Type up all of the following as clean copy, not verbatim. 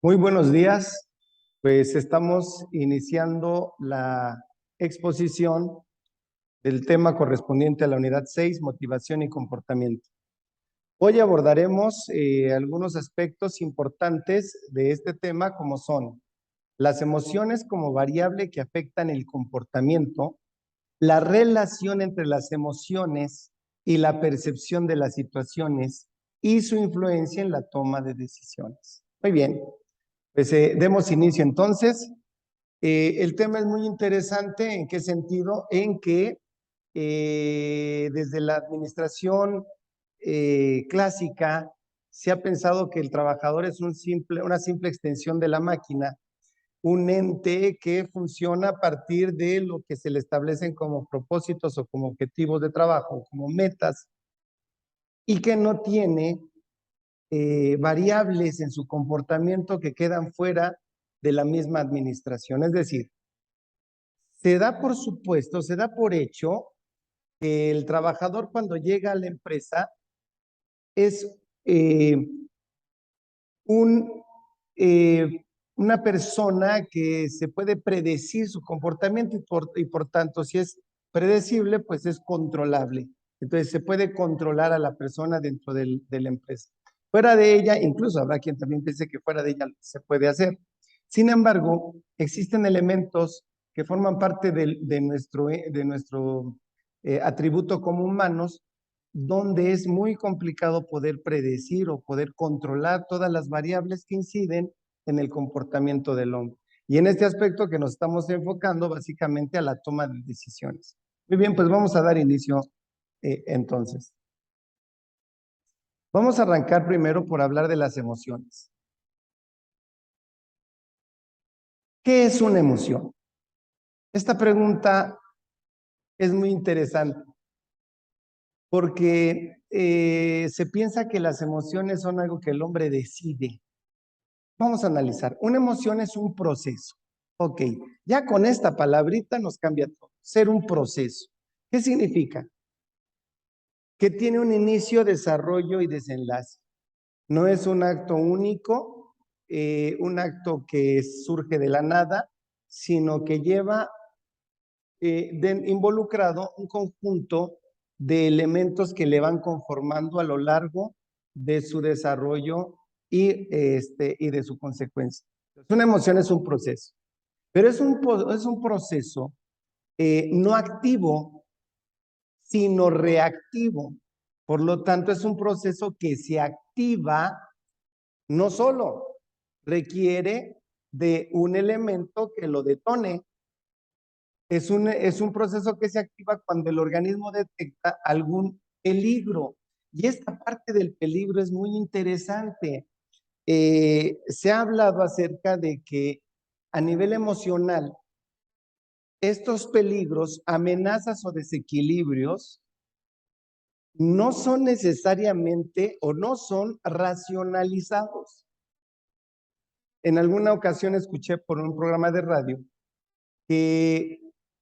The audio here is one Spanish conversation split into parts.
Muy buenos días, pues estamos iniciando la exposición del tema correspondiente a la unidad 6, motivación y comportamiento. Hoy abordaremos algunos aspectos importantes de este tema, como son las emociones como variable que afectan el comportamiento, la relación entre las emociones y la percepción de las situaciones y su influencia en la toma de decisiones. Muy bien. Pues demos inicio entonces. El tema es muy interesante. ¿En qué sentido? En que desde la administración clásica se ha pensado que el trabajador es una simple extensión de la máquina, un ente que funciona a partir de lo que se le establecen como propósitos o como objetivos de trabajo, como metas, y que no tiene variables en su comportamiento que quedan fuera de la misma administración. Es decir, se da por supuesto, se da por hecho que el trabajador cuando llega a la empresa es eh, un, eh, una persona que se puede predecir su comportamiento y por tanto, si es predecible, pues es controlable. Entonces, se puede controlar a la persona dentro de la empresa. Fuera de ella, incluso habrá quien también piense que fuera de ella se puede hacer. Sin embargo, existen elementos que forman parte de nuestro atributo como humanos, donde es muy complicado poder predecir o poder controlar todas las variables que inciden en el comportamiento del hombre. Y en este aspecto que nos estamos enfocando básicamente a la toma de decisiones. Muy bien, pues vamos a dar inicio entonces. Vamos a arrancar primero por hablar de las emociones. ¿Qué es una emoción? Esta pregunta es muy interesante porque se piensa que las emociones son algo que el hombre decide. Vamos a analizar. Una emoción es un proceso. Ok, ya con esta palabrita nos cambia todo. Ser un proceso. ¿Qué significa? Que tiene un inicio, desarrollo y desenlace. No es un acto único, un acto que surge de la nada, sino que lleva involucrado un conjunto de elementos que le van conformando a lo largo de su desarrollo y de su consecuencia. Una emoción es un proceso, pero es un proceso no activo, sino reactivo. Por lo tanto, es un proceso que se activa, no solo requiere de un elemento que lo detone. Es un proceso que se activa cuando el organismo detecta algún peligro. Y esta parte del peligro es muy interesante. Se ha hablado acerca de que a nivel emocional, estos peligros, amenazas o desequilibrios no son necesariamente o no son racionalizados. En alguna ocasión escuché por un programa de radio que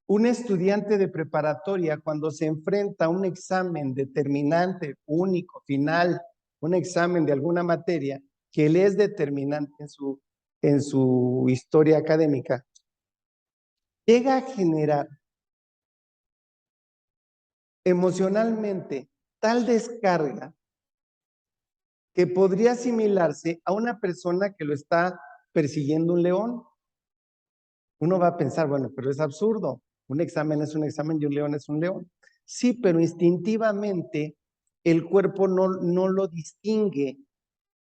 un estudiante de preparatoria, cuando se enfrenta a un examen determinante, único, final, un examen de alguna materia que le es determinante en su historia académica, llega a generar emocionalmente tal descarga que podría asimilarse a una persona que lo está persiguiendo un león. Uno va a pensar, bueno, pero es absurdo. Un examen es un examen y un león es un león. Sí, pero instintivamente el cuerpo no lo distingue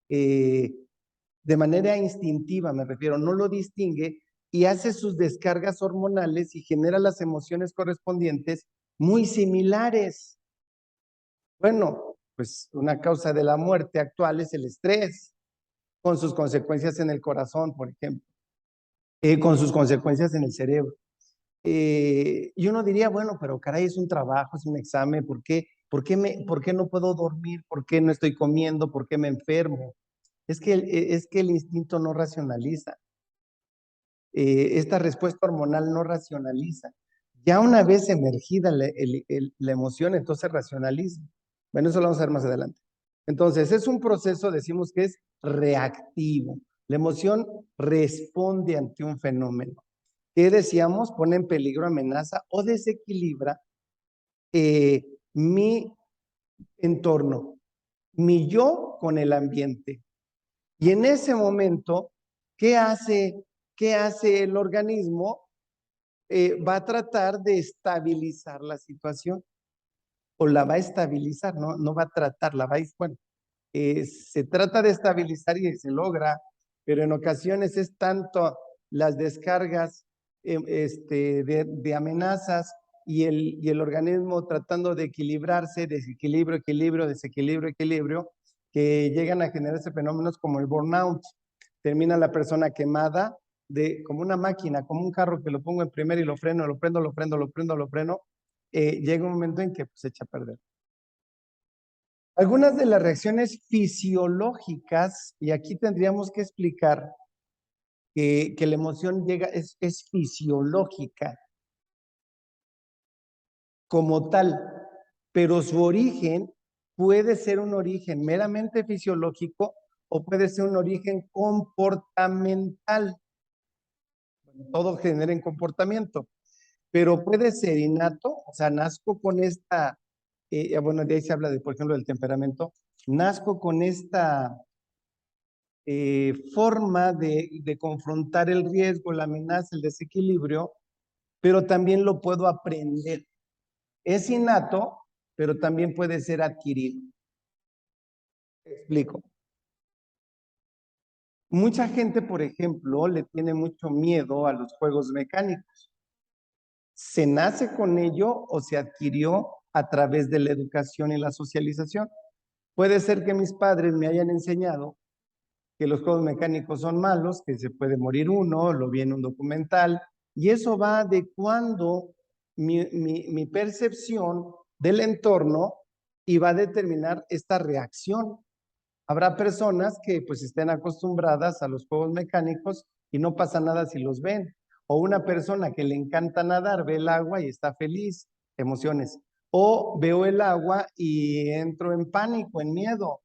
de manera instintiva, me refiero, no lo distingue y hace sus descargas hormonales y genera las emociones correspondientes muy similares. Bueno, pues una causa de la muerte actual es el estrés, con sus consecuencias en el corazón, por ejemplo, con sus consecuencias en el cerebro. Y uno diría, bueno, pero caray, es un trabajo, es un examen, ¿por qué no puedo dormir? ¿Por qué no estoy comiendo? ¿Por qué me enfermo? Es que el instinto no racionaliza. Esta respuesta hormonal no racionaliza. Ya una vez emergida la emoción, entonces racionaliza. Bueno, eso lo vamos a ver más adelante. Entonces, es un proceso, decimos que es reactivo. La emoción responde ante un fenómeno. ¿Qué decíamos? Pone en peligro, amenaza o desequilibra mi entorno, mi yo con el ambiente. Y en ese momento, ¿qué hace el organismo? Va a tratar de estabilizar la situación o la va a estabilizar, no va a tratar, la va a, bueno, se trata de estabilizar y se logra, pero en ocasiones es tanto las descargas de amenazas y el organismo tratando de equilibrarse, desequilibrio, equilibrio, desequilibrio, equilibrio, que llegan a generarse fenómenos como el burnout. Termina la persona quemada como una máquina, como un carro que lo pongo en primera y lo freno, lo prendo, lo prendo, lo prendo, lo freno. Llega un momento en que pues, se echa a perder. Algunas de las reacciones fisiológicas, y aquí tendríamos que explicar que la emoción es fisiológica como tal, pero su origen puede ser un origen meramente fisiológico o puede ser un origen comportamental. Todo genera en comportamiento, pero puede ser innato, o sea, nazco con esta, bueno, de ahí se habla de, por ejemplo, del temperamento, nazco con esta forma de confrontar el riesgo, la amenaza, el desequilibrio, pero también lo puedo aprender. Es innato, pero también puede ser adquirido. Explico. Mucha gente, por ejemplo, le tiene mucho miedo a los juegos mecánicos. ¿Se nace con ello o se adquirió a través de la educación y la socialización? Puede ser que mis padres me hayan enseñado que los juegos mecánicos son malos, que se puede morir uno, lo vi en un documental, y eso va adecuando mi percepción del entorno y va a determinar esta reacción. Habrá personas que pues estén acostumbradas a los juegos mecánicos y no pasa nada si los ven. O una persona que le encanta nadar, ve el agua y está feliz, emociones. O veo el agua y entro en pánico, en miedo.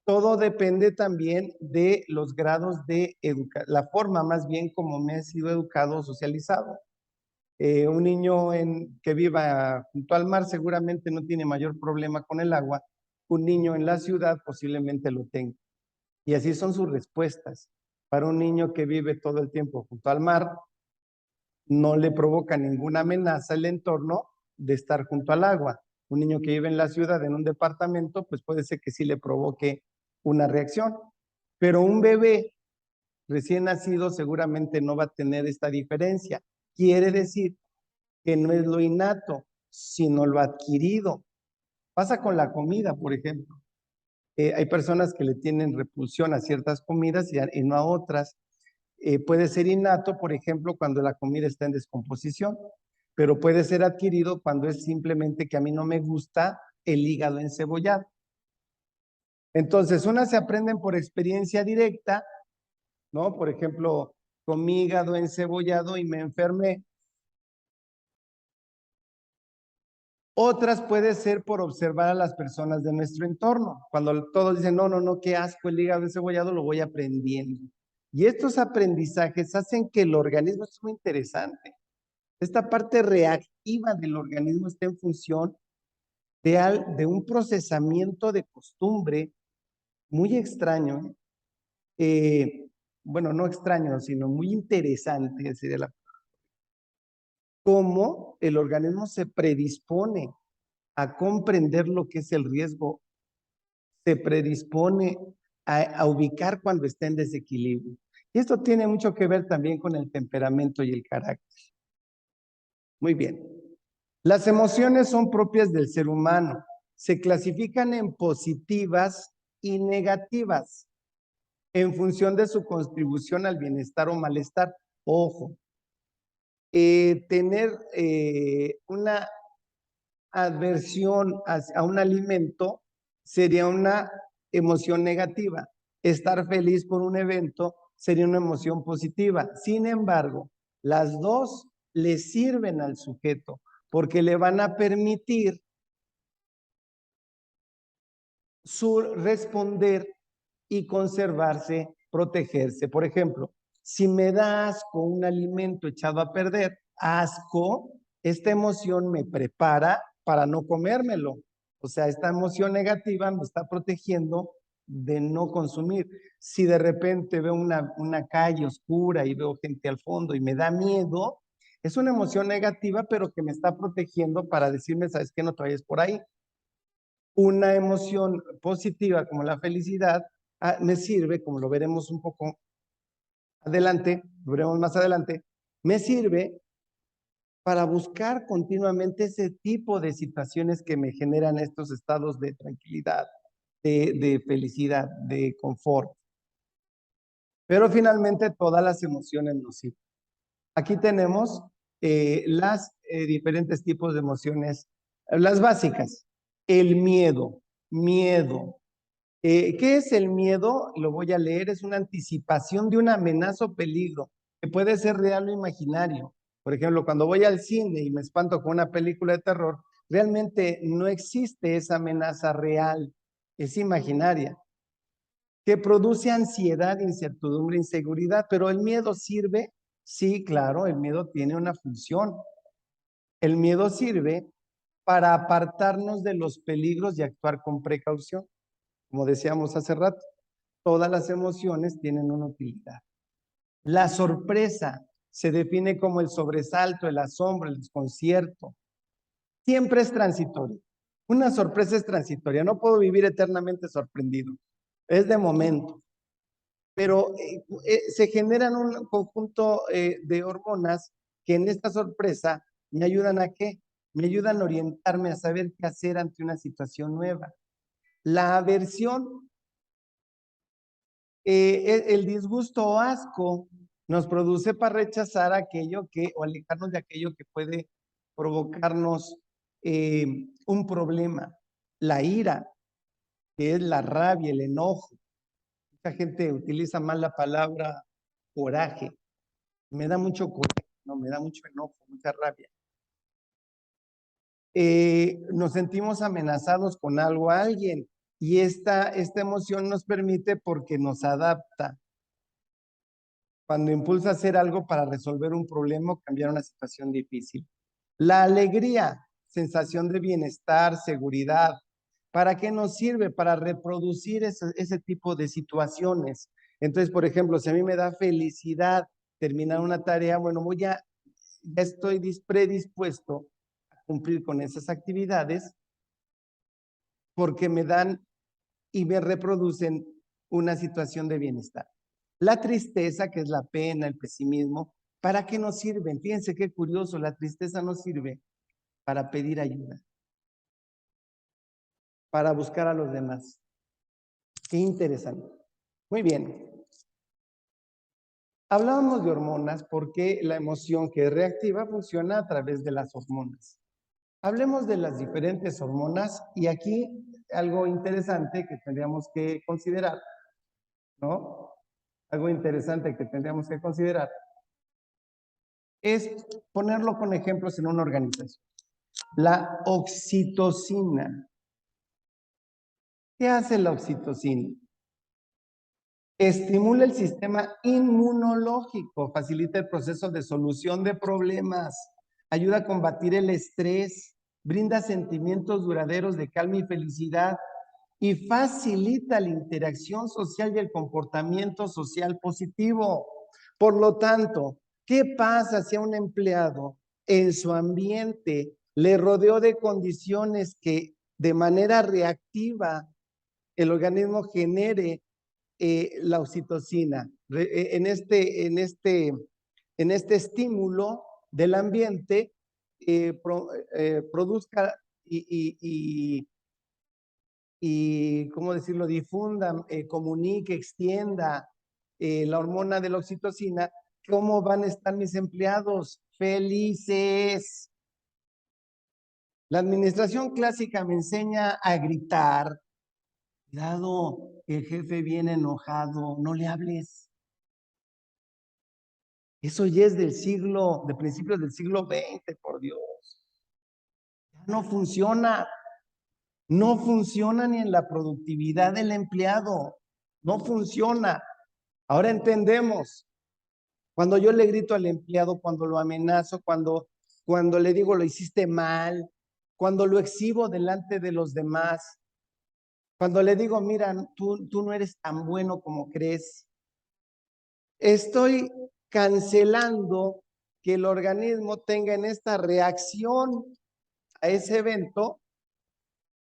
Todo depende también de los grados de educación, la forma más bien como me he sido educado o socializado. Un niño que viva junto al mar seguramente no tiene mayor problema con el agua. Un niño en la ciudad posiblemente lo tenga. Y así son sus respuestas. Para un niño que vive todo el tiempo junto al mar, no le provoca ninguna amenaza el entorno de estar junto al agua. Un niño que vive en la ciudad, en un departamento, pues puede ser que sí le provoque una reacción. Pero un bebé recién nacido seguramente no va a tener esta diferencia. Quiere decir que no es lo innato, sino lo adquirido. Pasa con la comida, por ejemplo. Hay personas que le tienen repulsión a ciertas comidas y no a otras. Puede ser innato, por ejemplo, cuando la comida está en descomposición, pero puede ser adquirido cuando es simplemente que a mí no me gusta el hígado encebollado. Entonces, unas se aprenden por experiencia directa, ¿no? Por ejemplo, comí hígado encebollado y me enfermé. Otras puede ser por observar a las personas de nuestro entorno. Cuando todos dicen, no, no, no, qué asco el hígado encebollado, lo voy aprendiendo. Y estos aprendizajes hacen que el organismo, es muy interesante, esta parte reactiva del organismo está en función de un procesamiento de costumbre muy extraño, bueno, no extraño, sino muy interesante, sería cómo el organismo se predispone a comprender lo que es el riesgo, se predispone a ubicar cuando está en desequilibrio. Y esto tiene mucho que ver también con el temperamento y el carácter. Muy bien. Las emociones son propias del ser humano. Se clasifican en positivas y negativas en función de su contribución al bienestar o malestar. Ojo, tener una adversión a un alimento sería una emoción negativa. Estar feliz por un evento sería una emoción positiva. Sin embargo, las dos le sirven al sujeto porque le van a permitir responder y conservarse protegerse. Por ejemplo, si me da asco un alimento echado a perder, asco, esta emoción me prepara para no comérmelo. O sea, esta emoción negativa me está protegiendo de no consumir. Si de repente veo una calle oscura y veo gente al fondo y me da miedo, es una emoción negativa, pero que me está protegiendo para decirme, ¿sabes qué? No te vayas por ahí. Una emoción positiva como la felicidad me sirve, como lo veremos un poco adelante, lo veremos más adelante, me sirve para buscar continuamente ese tipo de situaciones que me generan estos estados de tranquilidad, de felicidad, de confort. Pero finalmente todas las emociones nos sirven. Aquí tenemos las diferentes tipos de emociones, las básicas. El miedo, miedo. ¿Qué es el miedo? Lo voy a leer, es una anticipación de una amenaza o peligro, que puede ser real o imaginario. Por ejemplo, cuando voy al cine y me espanto con una película de terror, realmente no existe esa amenaza real, es imaginaria, que produce ansiedad, incertidumbre, inseguridad, pero el miedo sirve, sí, claro, el miedo tiene una función. El miedo sirve para apartarnos de los peligros y actuar con precaución. Como decíamos hace rato, todas las emociones tienen una utilidad. La sorpresa se define como el sobresalto, el asombro, el desconcierto. Siempre es transitorio. Una sorpresa es transitoria. No puedo vivir eternamente sorprendido. Es de momento. Pero se generan un conjunto de hormonas que en esta sorpresa me ayudan a qué? Me ayudan a orientarme a saber qué hacer ante una situación nueva. La aversión, el disgusto o asco nos produce para rechazar aquello que, o alejarnos de aquello que puede provocarnos un problema. La ira, que es la rabia, el enojo. Mucha gente utiliza mal la palabra coraje. Me da mucho coraje, no, me da mucho enojo, mucha rabia. Nos sentimos amenazados con algo a alguien y esta emoción nos permite porque nos adapta. Cuando impulsa a hacer algo para resolver un problema o cambiar una situación difícil. La alegría, sensación de bienestar, seguridad. ¿Para qué nos sirve? Para reproducir ese tipo de situaciones. Entonces, por ejemplo, si a mí me da felicidad terminar una tarea, bueno, ya estoy predispuesto a cumplir con esas actividades porque me dan y me reproducen una situación de bienestar. La tristeza, que es la pena, el pesimismo, ¿para qué nos sirven? Fíjense qué curioso, la tristeza nos sirve para pedir ayuda, para buscar a los demás. Qué interesante. Muy bien. Hablábamos de hormonas porque la emoción que es reactiva funciona a través de las hormonas. Hablemos de las diferentes hormonas y aquí algo interesante que tendríamos que considerar, ¿no? Algo interesante que tendríamos que considerar es ponerlo con ejemplos en una organización. La oxitocina. ¿Qué hace la oxitocina? Estimula el sistema inmunológico, facilita el proceso de solución de problemas, ayuda a combatir el estrés, brinda sentimientos duraderos de calma y felicidad y facilita la interacción social y el comportamiento social positivo. Por lo tanto, ¿qué pasa si a un empleado en su ambiente le rodeó de condiciones que de manera reactiva el organismo genere la oxitocina? En este estímulo del ambiente produzca y, ¿cómo decirlo?, difunda, comunique, extienda la hormona de la oxitocina. ¿Cómo van a estar mis empleados? Felices. La administración clásica me enseña a gritar. Cuidado, el jefe viene enojado, no le hables. Eso ya es de principios del siglo XX, por Dios. Ya no funciona. No funciona ni en la productividad del empleado. No funciona. Ahora entendemos. Cuando yo le grito al empleado, cuando lo amenazo, cuando le digo lo hiciste mal, cuando lo exhibo delante de los demás, cuando le digo, mira, tú no eres tan bueno como crees, estoy cancelando que el organismo tenga en esta reacción a ese evento,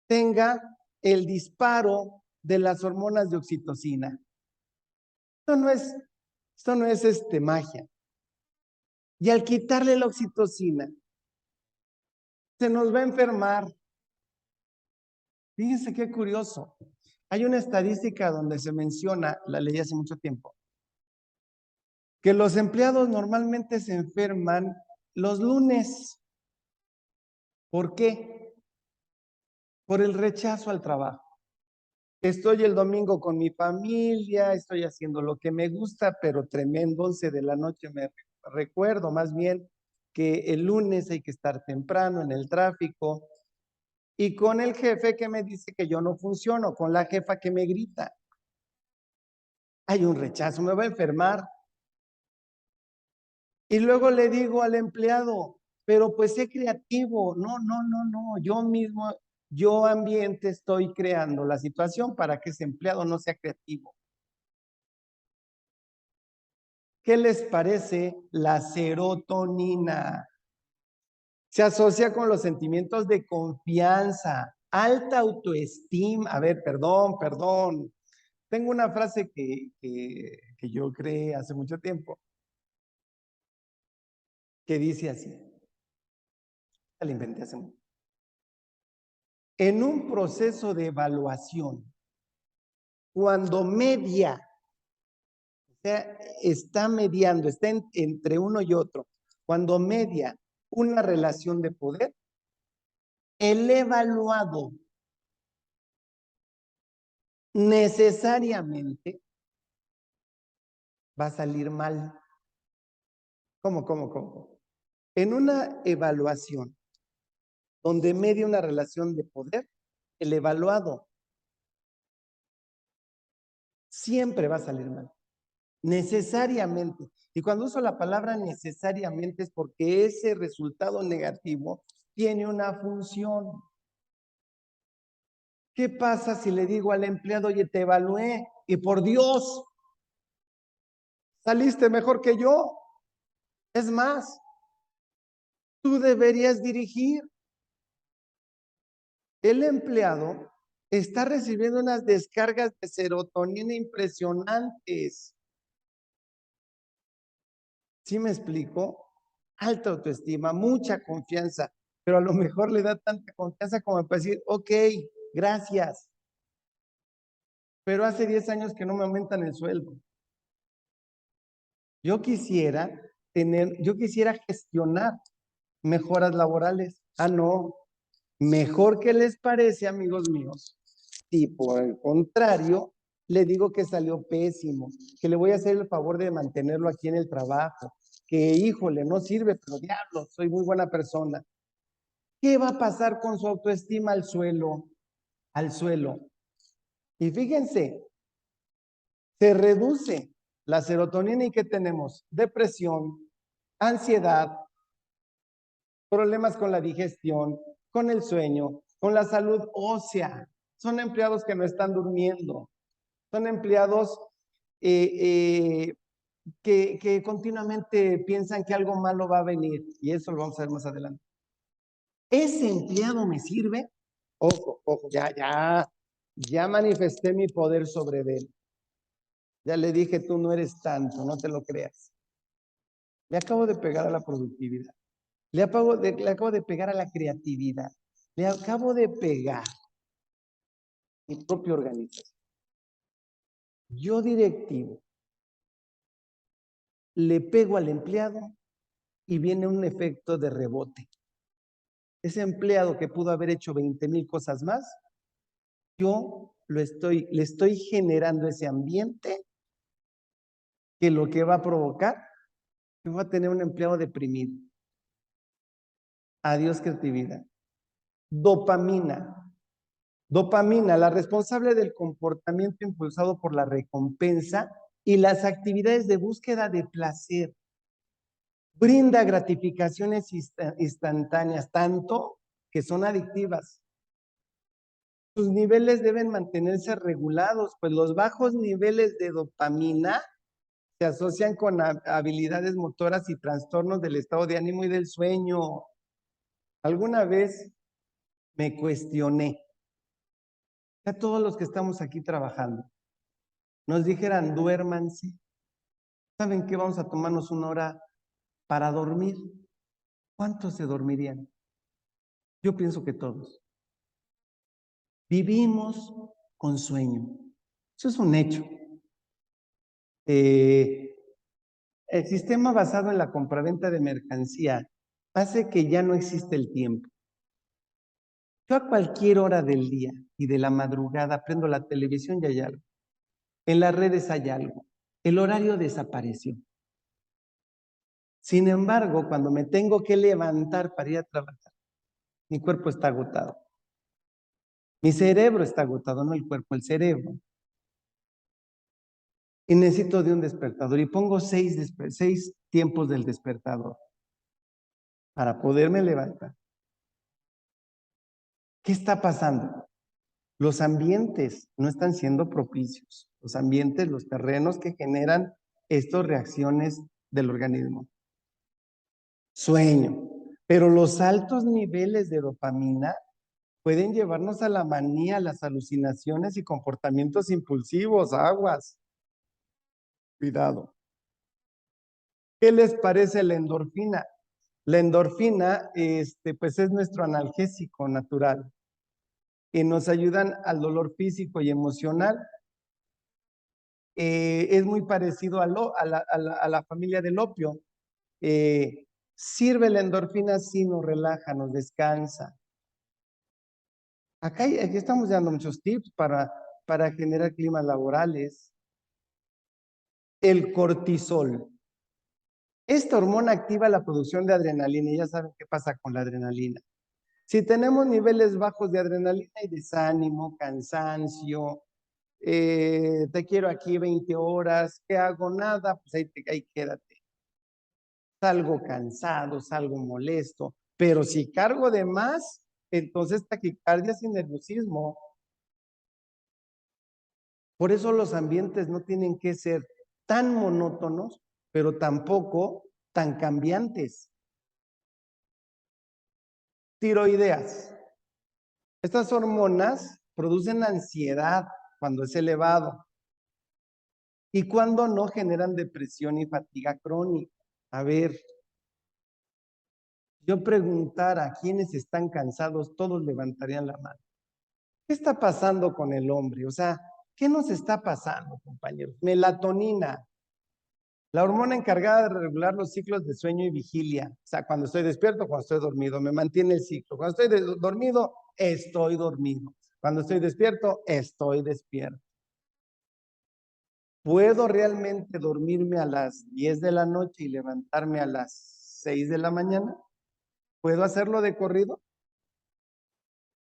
tenga el disparo de las hormonas de oxitocina. Esto no es magia. Y al quitarle la oxitocina, se nos va a enfermar. Fíjense qué curioso. Hay una estadística donde se menciona, la leí hace mucho tiempo, que los empleados normalmente se enferman los lunes. ¿Por qué? Por el rechazo al trabajo. Estoy el domingo con mi familia, estoy haciendo lo que me gusta, pero tremendo 11 de la noche me recuerdo más bien que el lunes hay que estar temprano en el tráfico y con el jefe que me dice que yo no funciono, con la jefa que me grita. Hay un rechazo, me va a enfermar. Y luego le digo al empleado, pero pues sé creativo. No, yo mismo, yo ambiente estoy creando la situación para que ese empleado no sea creativo. ¿Qué les parece la serotonina? Se asocia con los sentimientos de confianza, alta autoestima. A ver, perdón. Tengo una frase que yo creé hace mucho tiempo, que dice así, la inventé hace mucho. En un proceso de evaluación, cuando media, o sea, está mediando, está entre uno y otro, cuando media una relación de poder, el evaluado necesariamente va a salir mal. ¿Cómo? En una evaluación donde media una relación de poder, el evaluado siempre va a salir mal. Necesariamente. Y cuando uso la palabra necesariamente es porque ese resultado negativo tiene una función. ¿Qué pasa si le digo al empleado, oye, te evalué y por Dios, saliste mejor que yo? Es más, tú deberías dirigir. El empleado está recibiendo unas descargas de serotonina impresionantes. ¿Sí me explico? Alta autoestima, mucha confianza, pero a lo mejor le da tanta confianza como para decir, ok, gracias, pero hace 10 años que no me aumentan el sueldo. Yo quisiera gestionar mejoras laborales. Ah, no, mejor que les parece, amigos míos. Y por el contrario, le digo que salió pésimo, que le voy a hacer el favor de mantenerlo aquí en el trabajo, que híjole, no sirve, pero diablo, soy muy buena persona. ¿Qué va a pasar con su autoestima al suelo? Al suelo. Y fíjense, se reduce la serotonina y ¿qué tenemos? Depresión, ansiedad, problemas con la digestión, con el sueño, con la salud ósea. Son empleados que no están durmiendo. Son empleados que continuamente piensan que algo malo va a venir. Y eso lo vamos a ver más adelante. ¿Ese empleado me sirve? Ojo, ya manifesté mi poder sobre él. Ya le dije, tú no eres tanto, no te lo creas. Le acabo de pegar a la productividad. Le acabo de pegar a la creatividad. Le acabo de pegar mi propia organización. Yo directivo, le pego al empleado y viene un efecto de rebote. Ese empleado que pudo haber hecho 20,000 cosas más, yo le estoy generando ese ambiente que lo que va a provocar, que va a tener un empleado deprimido. Adiós creatividad. Dopamina. Dopamina, la responsable del comportamiento impulsado por la recompensa y las actividades de búsqueda de placer. Brinda gratificaciones instantáneas, tanto que son adictivas. Sus niveles deben mantenerse regulados, pues los bajos niveles de dopamina se asocian con habilidades motoras y trastornos del estado de ánimo y del sueño. Alguna vez me cuestioné, a todos los que estamos aquí trabajando, nos dijeran, duérmanse. ¿Saben qué? Vamos a tomarnos una hora para dormir. ¿Cuántos se dormirían? Yo pienso que todos. Vivimos con sueño. Eso es un hecho. El sistema basado en la compraventa de mercancía hace que ya no existe el tiempo. Yo a cualquier hora del día y de la madrugada prendo la televisión y hay algo. En las redes hay algo. El horario desapareció. Sin embargo, cuando me tengo que levantar para ir a trabajar, mi cuerpo está agotado. Mi cerebro está agotado, no el cuerpo, el cerebro. Y necesito de un despertador. Y pongo 6 tiempos del despertador para poderme levantar. ¿Qué está pasando? Los ambientes no están siendo propicios. Los ambientes, los terrenos que generan estas reacciones del organismo. Sueño. Pero los altos niveles de dopamina pueden llevarnos a la manía, las alucinaciones y comportamientos impulsivos. Aguas. Cuidado. ¿Qué les parece la endorfina? La endorfina, pues es nuestro analgésico natural y nos ayudan al dolor físico y emocional. Es muy parecido a la familia del opio. Sirve la endorfina si nos relaja, nos descansa. Aquí estamos dando muchos tips para generar climas laborales. El cortisol. Esta hormona activa la producción de adrenalina y ya saben qué pasa con la adrenalina. Si tenemos niveles bajos de adrenalina y desánimo, cansancio, te quiero aquí 20 horas, ¿qué hago? Nada, pues ahí quédate. Salgo cansado, salgo molesto, pero si cargo de más, entonces taquicardia y nerviosismo. Por eso los ambientes no tienen que ser tan monótonos, pero tampoco tan cambiantes. Tiroideas. Estas hormonas producen ansiedad cuando es elevado y cuando no generan depresión y fatiga crónica. A ver, yo preguntara quiénes están cansados, todos levantarían la mano. ¿Qué está pasando con el hombre? O sea, ¿qué nos está pasando, compañeros? Melatonina, la hormona encargada de regular los ciclos de sueño y vigilia. O sea, cuando estoy despierto, cuando estoy dormido, me mantiene el ciclo. Cuando estoy dormido, estoy dormido. Cuando estoy despierto, estoy despierto. ¿Puedo realmente dormirme a las 10 de la noche y levantarme a las 6 de la mañana? ¿Puedo hacerlo de corrido?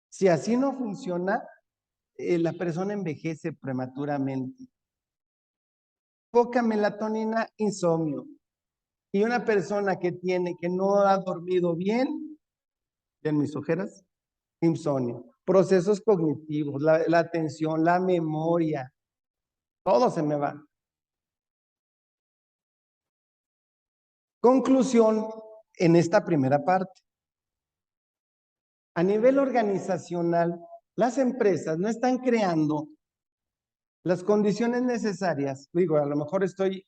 Si así no funciona, la persona envejece prematuramente. Poca melatonina, insomnio. Y una persona que no ha dormido bien, ¿ven mis ojeras? Insomnio. Procesos cognitivos, la atención, la memoria, todo se me va. Conclusión en esta primera parte. A nivel organizacional, las empresas no están creando las condiciones necesarias. Digo, a lo mejor estoy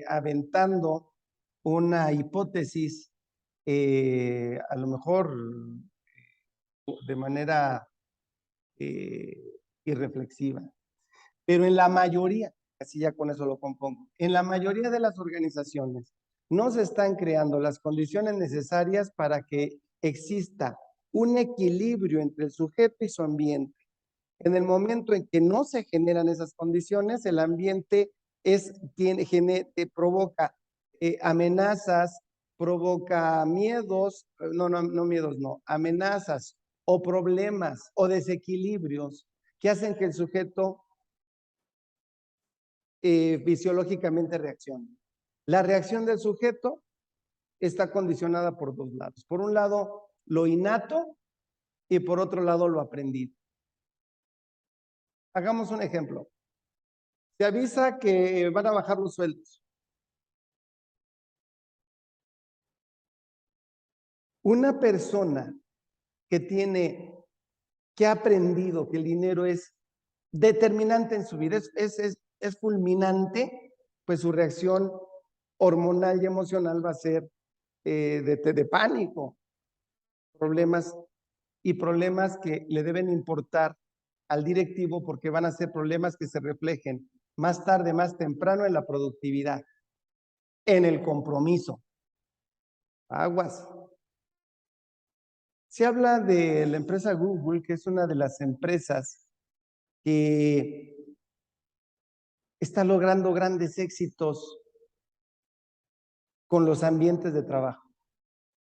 aventando una hipótesis, a lo mejor de manera irreflexiva, pero en la mayoría, así ya con eso lo compongo, en la mayoría de las organizaciones no se están creando las condiciones necesarias para que exista un equilibrio entre el sujeto y su ambiente. En el momento en que no se generan esas condiciones, el ambiente provoca amenazas, provoca miedos, no miedos, no, amenazas o problemas o desequilibrios que hacen que el sujeto fisiológicamente reacciona. La reacción del sujeto está condicionada por dos lados. Por un lado, lo innato y por otro lado, lo aprendido. Hagamos un ejemplo. Se avisa que van a bajar los sueldos. Una persona que ha aprendido que el dinero es determinante en su vida, es fulminante, pues su reacción hormonal y emocional va a ser de pánico, problemas que le deben importar al directivo porque van a ser problemas que se reflejen más tarde, más temprano en la productividad, en el compromiso. Aguas. Se habla de la empresa Google, que es una de las empresas que está logrando grandes éxitos con los ambientes de trabajo,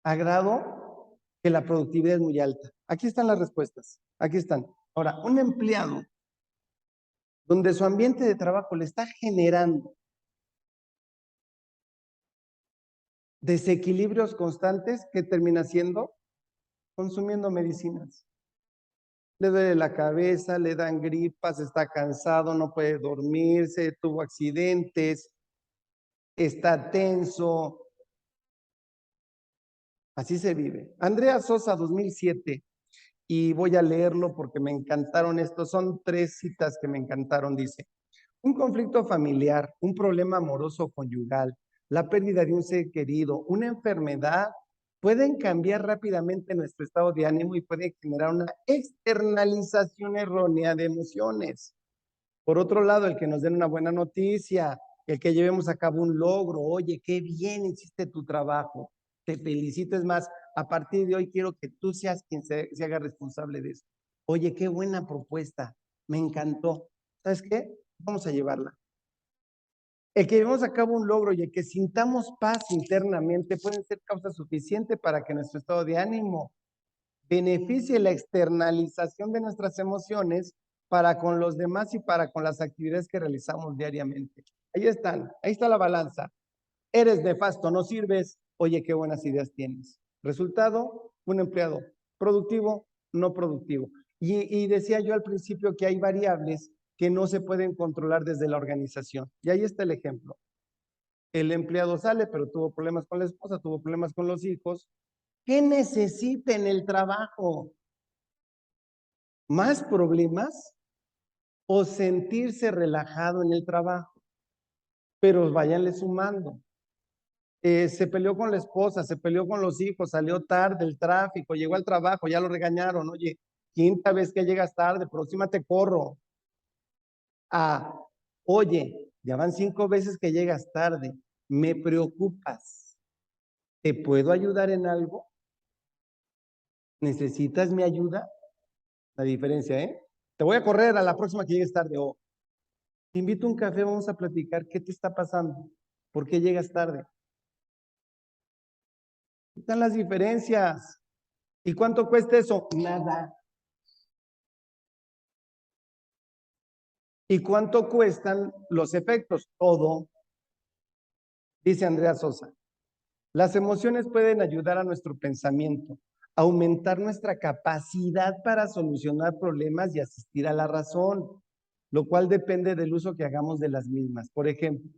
a grado que la productividad es muy alta. Aquí están las respuestas, aquí están. Ahora, un empleado donde su ambiente de trabajo le está generando desequilibrios constantes, ¿qué termina haciendo? Consumiendo medicinas. Le duele la cabeza, le dan gripas, está cansado, no puede dormirse, tuvo accidentes, está tenso. Así se vive. Andrea Sosa, 2007, y voy a leerlo porque me encantaron estos. Son 3 citas que me encantaron. Dice: un conflicto familiar, un problema amoroso conyugal, la pérdida de un ser querido, una enfermedad, pueden cambiar rápidamente nuestro estado de ánimo y pueden generar una externalización errónea de emociones. Por otro lado, el que nos den una buena noticia, el que llevemos a cabo un logro, oye, qué bien hiciste tu trabajo, te felicito. Es más, a partir de hoy quiero que tú seas quien se haga responsable de eso. Oye, qué buena propuesta, me encantó. ¿Sabes qué? Vamos a llevarla. El que llevemos a cabo un logro y el que sintamos paz internamente pueden ser causa suficiente para que nuestro estado de ánimo beneficie la externalización de nuestras emociones para con los demás y para con las actividades que realizamos diariamente. Ahí están, ahí está la balanza. Eres nefasto, no sirves. Oye, qué buenas ideas tienes. Resultado, un empleado productivo, no productivo. Y decía yo al principio que hay variables que no se pueden controlar desde la organización. Y ahí está el ejemplo. El empleado sale, pero tuvo problemas con la esposa, tuvo problemas con los hijos. ¿Qué necesita en el trabajo? ¿Más problemas o sentirse relajado en el trabajo? Pero váyanle sumando. Se peleó con la esposa, se peleó con los hijos, salió tarde, el tráfico, llegó al trabajo, ya lo regañaron. Oye, quinta vez que llegas tarde, próxima te corro. Oye, ya van 5 veces que llegas tarde, me preocupas. ¿Te puedo ayudar en algo? ¿Necesitas mi ayuda? La diferencia, ¿eh? Te voy a correr a la próxima que llegues tarde. O te invito a un café, vamos a platicar. ¿Qué te está pasando? ¿Por qué llegas tarde? Están las diferencias. ¿Y cuánto cuesta eso? Nada. ¿Y cuánto cuestan los efectos? Todo. Dice Andrea Sosa. Las emociones pueden ayudar a nuestro pensamiento, aumentar nuestra capacidad para solucionar problemas y asistir a la razón, lo cual depende del uso que hagamos de las mismas. Por ejemplo,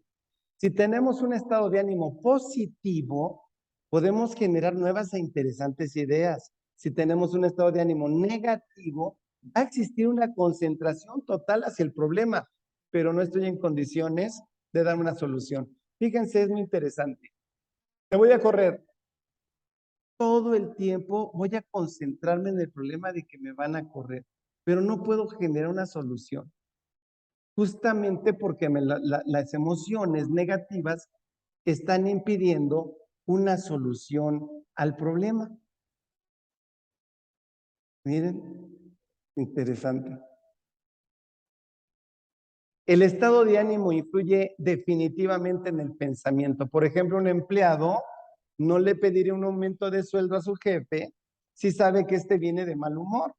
si tenemos un estado de ánimo positivo, podemos generar nuevas e interesantes ideas. Si tenemos un estado de ánimo negativo, va a existir una concentración total hacia el problema, pero no estoy en condiciones de dar una solución. Fíjense, es muy interesante. Me voy a correr. Todo el tiempo voy a concentrarme en el problema de que me van a correr, pero no puedo generar una solución. Justamente porque las emociones negativas están impidiendo una solución al problema. Miren, interesante. El estado de ánimo influye definitivamente en el pensamiento. Por ejemplo, un empleado no le pediría un aumento de sueldo a su jefe si sabe que este viene de mal humor,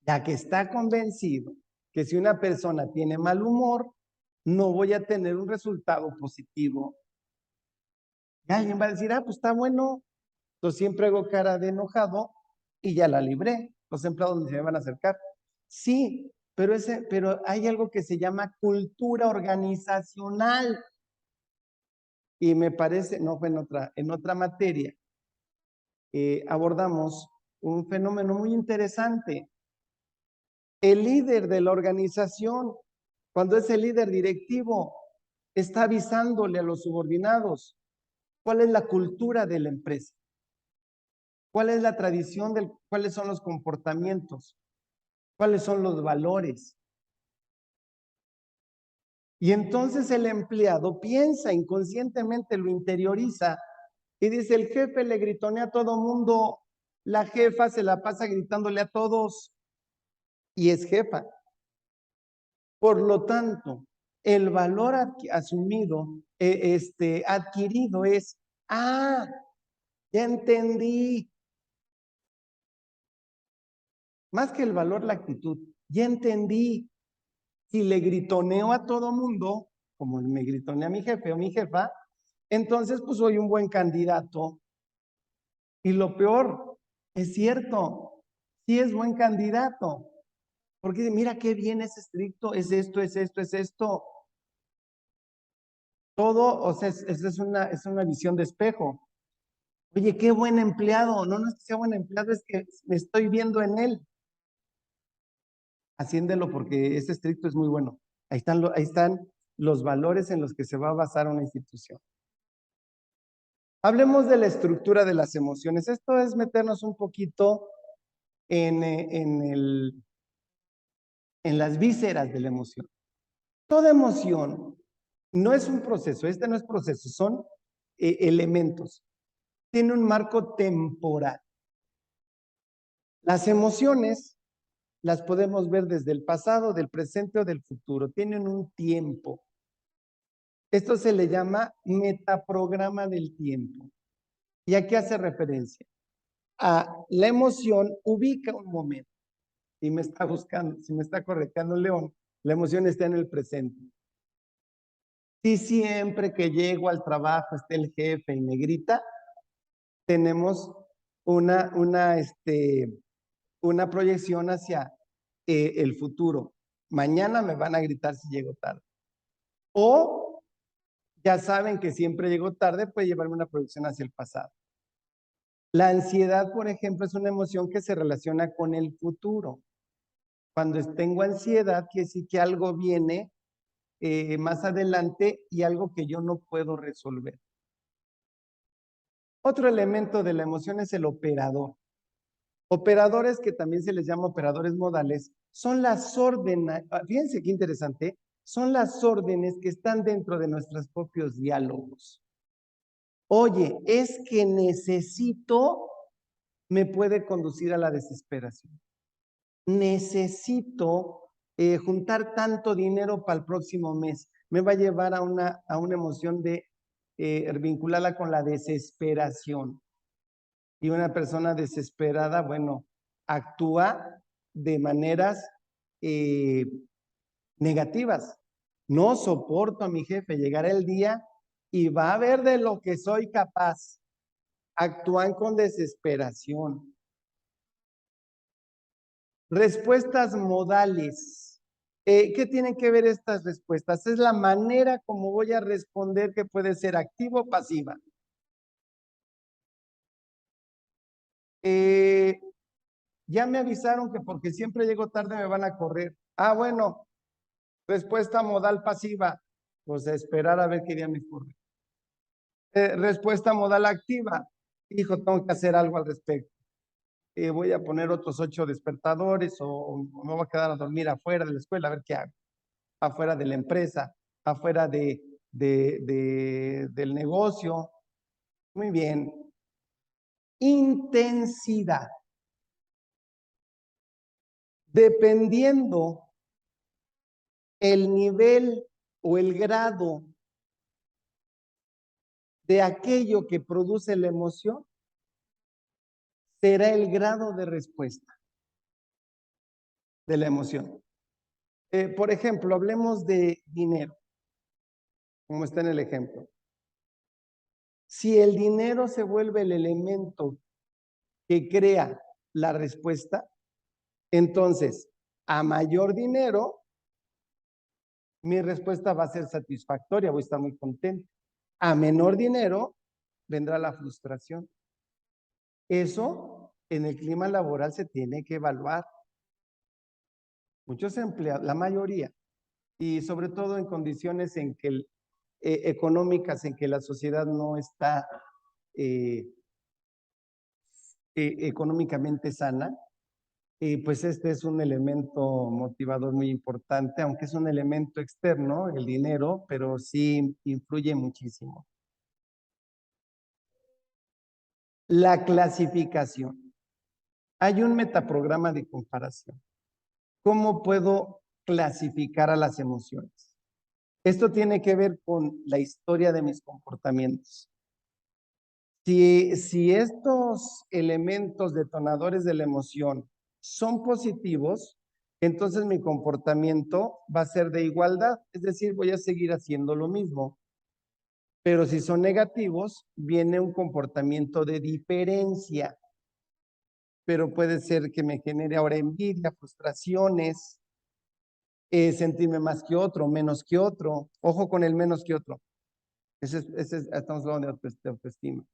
ya que está convencido que si una persona tiene mal humor, no voy a tener un resultado positivo. Y alguien va a decir, pues está bueno. Entonces siempre hago cara de enojado y ya la libré. Los empleados se me van a acercar. Sí, pero hay algo que se llama cultura organizacional. Y me parece, no fue en otra materia, abordamos un fenómeno muy interesante. El líder de la organización, cuando es el líder directivo, está avisándole a los subordinados cuál es la cultura de la empresa, cuál es la tradición, cuáles son los comportamientos, cuáles son los valores. Y entonces el empleado piensa inconscientemente, lo interioriza y dice, el jefe le gritonea a todo mundo, la jefa se la pasa gritándole a todos y es jefa. Por lo tanto, el valor asumido, adquirido es, ya entendí. Más que el valor, la actitud. Ya entendí. Si le gritoneo a todo mundo, como me gritonea a mi jefe o mi jefa, entonces pues soy un buen candidato. Y lo peor, es cierto, sí es buen candidato. Porque mira qué bien es estricto, es esto, es esto, es esto. Todo, o sea, es una visión de espejo. Oye, qué buen empleado. No, no es que sea buen empleado, es que me estoy viendo en él. Asciéndelo porque ese estricto es muy bueno. Ahí están los valores en los que se va a basar una institución. Hablemos de la estructura de las emociones. Esto es meternos un poquito en las vísceras de la emoción. Toda emoción no es un proceso, este no es proceso, son elementos. Tiene un marco temporal. Las emociones las podemos ver desde el pasado, del presente o del futuro. Tienen un tiempo. Esto se le llama metaprograma del tiempo. ¿Y a qué hace referencia? A la emoción ubica un momento. Si me está buscando, si me está correteando el león, la emoción está en el presente. Si siempre que llego al trabajo está el jefe y me grita, tenemos una proyección hacia el futuro. Mañana me van a gritar si llego tarde. O ya saben que siempre llego tarde, puede llevarme una proyección hacia el pasado. La ansiedad, por ejemplo, es una emoción que se relaciona con el futuro. Cuando tengo ansiedad, quiere decir que algo viene más adelante y algo que yo no puedo resolver. Otro elemento de la emoción es el operador. Operadores, que también se les llama operadores modales, son las órdenes, fíjense qué interesante, son las órdenes que están dentro de nuestros propios diálogos. Oye, es que necesito, me puede conducir a la desesperación. Necesito juntar tanto dinero para el próximo mes. Me va a llevar a una emoción de vinculada con la desesperación. Y una persona desesperada, bueno, actúa de maneras negativas. No soporto a mi jefe, llegará el día y va a ver de lo que soy capaz. Actúan con desesperación. Respuestas modales. ¿Qué tienen que ver estas respuestas? Es la manera como voy a responder, que puede ser activa o pasiva. Ya me avisaron que porque siempre llego tarde me van a correr. Bueno, respuesta modal pasiva. Pues a esperar a ver qué día me corre. Respuesta modal activa. Hijo, tengo que hacer algo al respecto. Voy a poner otros 8 despertadores o me voy a quedar a dormir afuera de la escuela a ver qué hago. Afuera de la empresa, afuera del negocio. Muy bien. Intensidad. Dependiendo el nivel o el grado de aquello que produce la emoción, será el grado de respuesta de la emoción. Por ejemplo, hablemos de dinero. como está en el ejemplo. Si el dinero se vuelve el elemento que crea la respuesta, entonces, a mayor dinero, mi respuesta va a ser satisfactoria, voy a estar muy contento. A menor dinero, vendrá la frustración. Eso en el clima laboral se tiene que evaluar. Muchos empleados, la mayoría, y sobre todo en condiciones en que económicas en que la sociedad no está económicamente sana, pues este es un elemento motivador muy importante, aunque es un elemento externo, el dinero, pero sí influye muchísimo. La clasificación. Hay un metaprograma de comparación. ¿Cómo puedo clasificar a las emociones? Esto tiene que ver con la historia de mis comportamientos. Si estos elementos detonadores de la emoción son positivos, entonces mi comportamiento va a ser de igualdad, es decir, voy a seguir haciendo lo mismo. Pero si son negativos, viene un comportamiento de diferencia. Pero puede ser que me genere ahora envidia, frustraciones, sentirme más que otro, menos que otro. Ojo con el menos que otro. Estamos hablando de autoestima.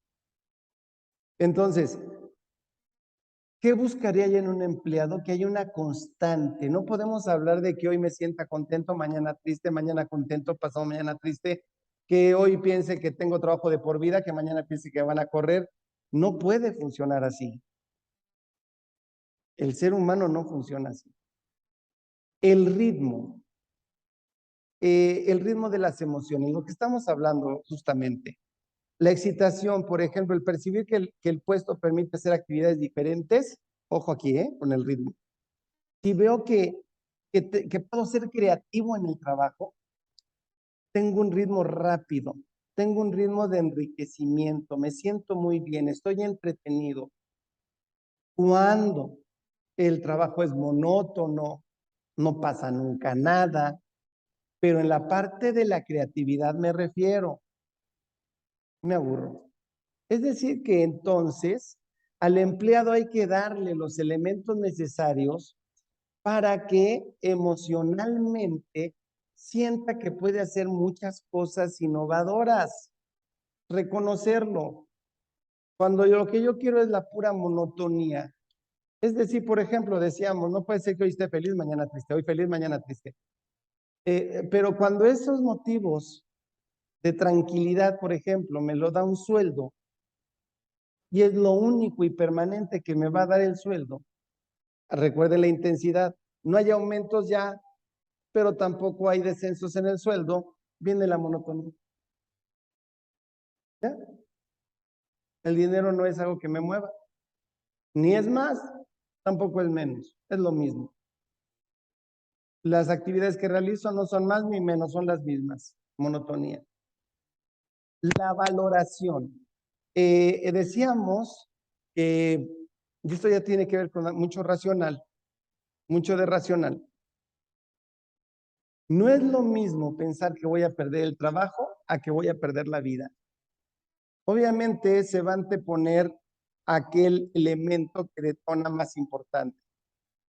Entonces, ¿qué buscaría yo en un empleado? Que haya una constante. No podemos hablar de que hoy me sienta contento, mañana triste, mañana contento, pasado mañana triste, que hoy piense que tengo trabajo de por vida, que mañana piense que van a correr. No puede funcionar así. El ser humano no funciona así. El ritmo de las emociones, lo que estamos hablando justamente. La excitación, por ejemplo, el percibir que el puesto permite hacer actividades diferentes, ojo aquí, con el ritmo. Si veo que puedo ser creativo en el trabajo, tengo un ritmo rápido, tengo un ritmo de enriquecimiento, me siento muy bien, estoy entretenido. Cuando el trabajo es monótono, no pasa nunca nada, pero en la parte de la creatividad me refiero, me aburro. Es decir, que entonces al empleado hay que darle los elementos necesarios para que emocionalmente sienta que puede hacer muchas cosas innovadoras. Reconocerlo. Cuando lo que yo quiero es la pura monotonía. Es decir, por ejemplo, decíamos, no puede ser que hoy esté feliz, mañana triste, hoy feliz, mañana triste. Pero cuando esos motivos de tranquilidad, por ejemplo, me lo da un sueldo y es lo único y permanente que me va a dar el sueldo, recuerden la intensidad, no hay aumentos ya, pero tampoco hay descensos en el sueldo, viene la monotonía. ¿Ya? El dinero no es algo que me mueva, ni es más, tampoco es menos, es lo mismo. Las actividades que realizo no son más ni menos, son las mismas, monotonía. La valoración. Decíamos que esto ya tiene que ver con mucho racional, mucho de racional. No es lo mismo pensar que voy a perder el trabajo a que voy a perder la vida. Obviamente se va a anteponer aquel elemento que detona más importante.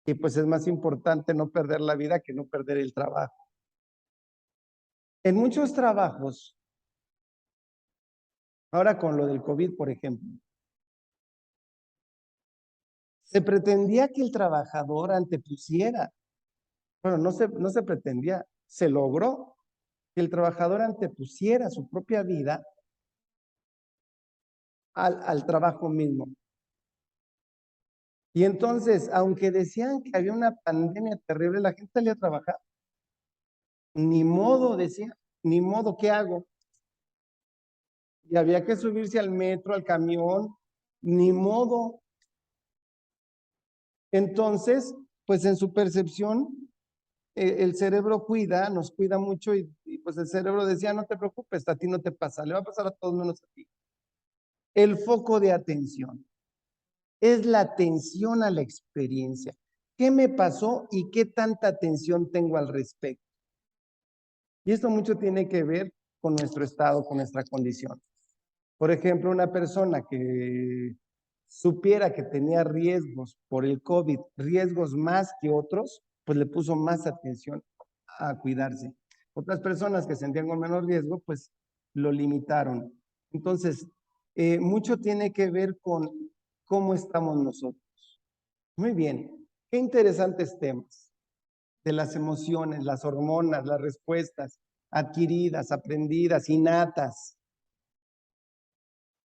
Y pues es más importante no perder la vida que no perder el trabajo. En muchos trabajos, ahora con lo del COVID, por ejemplo, se pretendía que el trabajador antepusiera, bueno, no se pretendía, se logró que el trabajador antepusiera su propia vida al trabajo mismo. Y entonces, aunque decían que había una pandemia terrible, la gente salía a trabajar. Ni modo, decía, ni modo, ¿qué hago? Y había que subirse al metro, al camión, ni modo. Entonces, pues en su percepción, el cerebro nos cuida mucho y pues el cerebro decía, no te preocupes, a ti no te pasa, le va a pasar a todos menos a ti. El foco de atención es la atención a la experiencia. ¿Qué me pasó y qué tanta atención tengo al respecto? Y esto mucho tiene que ver con nuestro estado, con nuestra condición. Por ejemplo, una persona que supiera que tenía riesgos por el COVID, riesgos más que otros, pues le puso más atención a cuidarse. Otras personas que sentían con menos riesgo, pues lo limitaron. Entonces, mucho tiene que ver con cómo estamos nosotros. Muy bien, qué interesantes temas de las emociones, las hormonas, las respuestas adquiridas, aprendidas, innatas.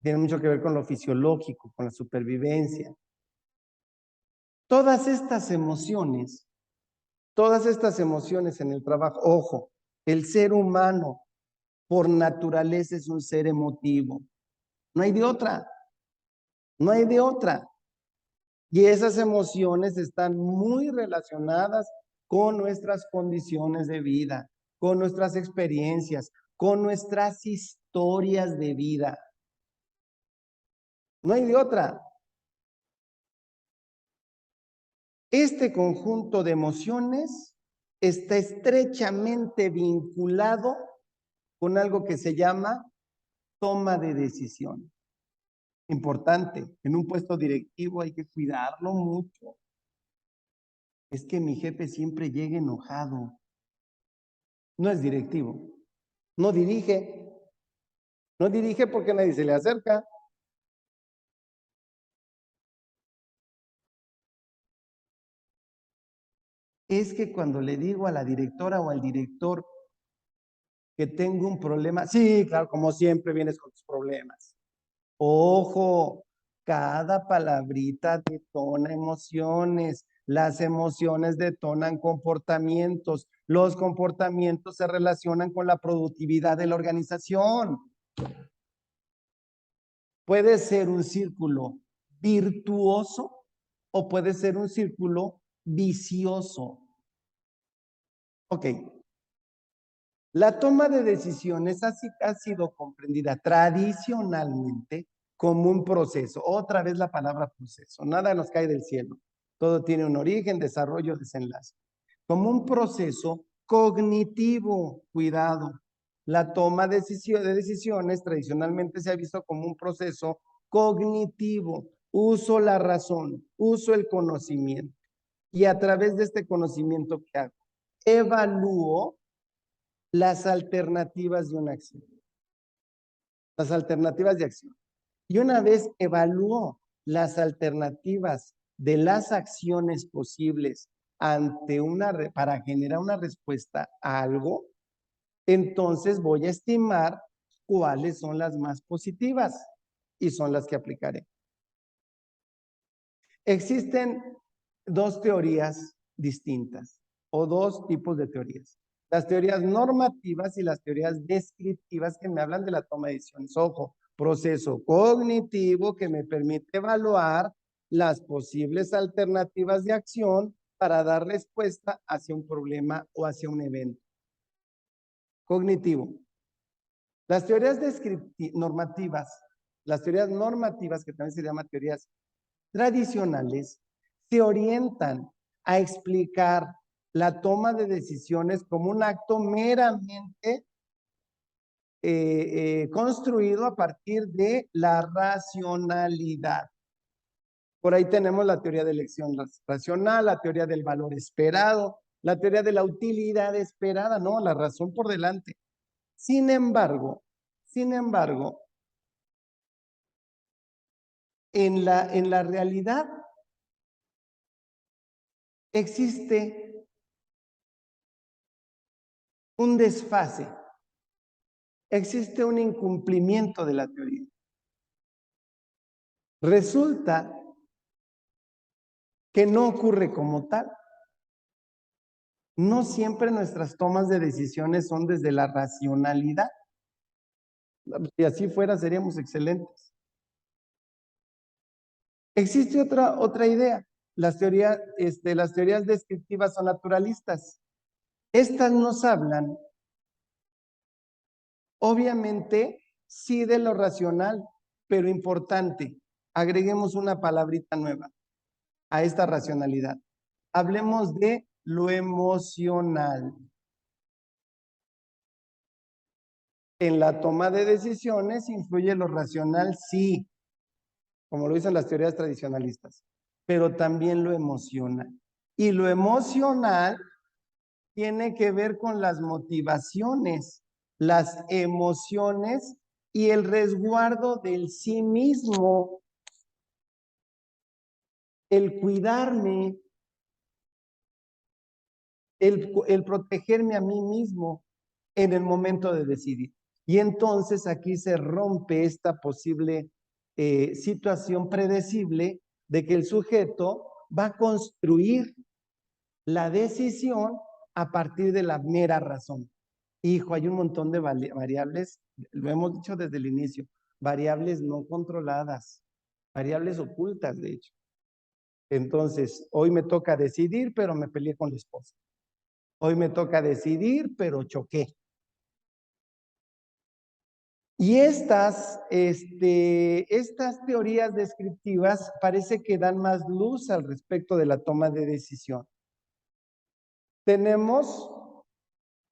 Tiene mucho que ver con lo fisiológico, con la supervivencia. Todas estas emociones en el trabajo, ojo, el ser humano por naturaleza es un ser emotivo. No hay de otra, no hay de otra. Y esas emociones están muy relacionadas con nuestras condiciones de vida, con nuestras experiencias, con nuestras historias de vida. No hay de otra. Este conjunto de emociones está estrechamente vinculado con algo que se llama toma de decisión. Importante, en un puesto directivo hay que cuidarlo mucho. Es que mi jefe siempre llega enojado. No es directivo. No dirige. No dirige porque nadie se le acerca. Es que cuando le digo a la directora o al director que tengo un problema, sí, claro, como siempre vienes con tus problemas. Ojo, cada palabrita detona emociones, las emociones detonan comportamientos, los comportamientos se relacionan con la productividad de la organización. Puede ser un círculo virtuoso o puede ser un círculo vicioso. Ok. La toma de decisiones ha sido comprendida tradicionalmente como un proceso. Otra vez la palabra proceso. Nada nos cae del cielo. Todo tiene un origen, desarrollo, desenlace. Como un proceso cognitivo. Cuidado. La toma de decisiones tradicionalmente se ha visto como un proceso cognitivo. Uso la razón, uso el conocimiento. Y a través de este conocimiento, ¿qué hago? Evalúo las alternativas de una acción. Las alternativas de acción. Y una vez evalúo las alternativas de las acciones posibles ante para generar una respuesta a algo, entonces voy a estimar cuáles son las más positivas y son las que aplicaré. Existen dos teorías distintas o dos tipos de teorías. Las teorías normativas y las teorías descriptivas que me hablan de la toma de decisiones. Ojo, proceso cognitivo que me permite evaluar las posibles alternativas de acción para dar respuesta hacia un problema o hacia un evento. Cognitivo. Las teorías normativas, las teorías normativas, que también se llaman teorías tradicionales, se orientan a explicar la toma de decisiones como un acto meramente construido a partir de la racionalidad. Por ahí tenemos la teoría de elección racional, la teoría del valor esperado, la teoría de la utilidad esperada, no, la razón por delante. Sin embargo, en la realidad existe un desfase, existe un incumplimiento de la teoría. Resulta que no ocurre como tal. No siempre nuestras tomas de decisiones son desde la racionalidad. Si así fuera, seríamos excelentes. Existe otra idea. Las teorías descriptivas o naturalistas. Estas nos hablan, obviamente, sí de lo racional, pero importante. Agreguemos una palabrita nueva a esta racionalidad. Hablemos de lo emocional. En la toma de decisiones influye lo racional, sí, como lo dicen las teorías tradicionalistas, pero también lo emocional. Y lo emocional tiene que ver con las motivaciones, las emociones y el resguardo del sí mismo, el cuidarme, el protegerme a mí mismo en el momento de decidir. Y entonces aquí se rompe esta posible situación predecible de que el sujeto va a construir la decisión a partir de la mera razón. Hijo, hay un montón de variables, lo hemos dicho desde el inicio, variables no controladas, variables ocultas, de hecho. Entonces, hoy me toca decidir, pero me peleé con la esposa. Hoy me toca decidir, pero choqué. Y estas teorías descriptivas parece que dan más luz al respecto de la toma de decisión. Tenemos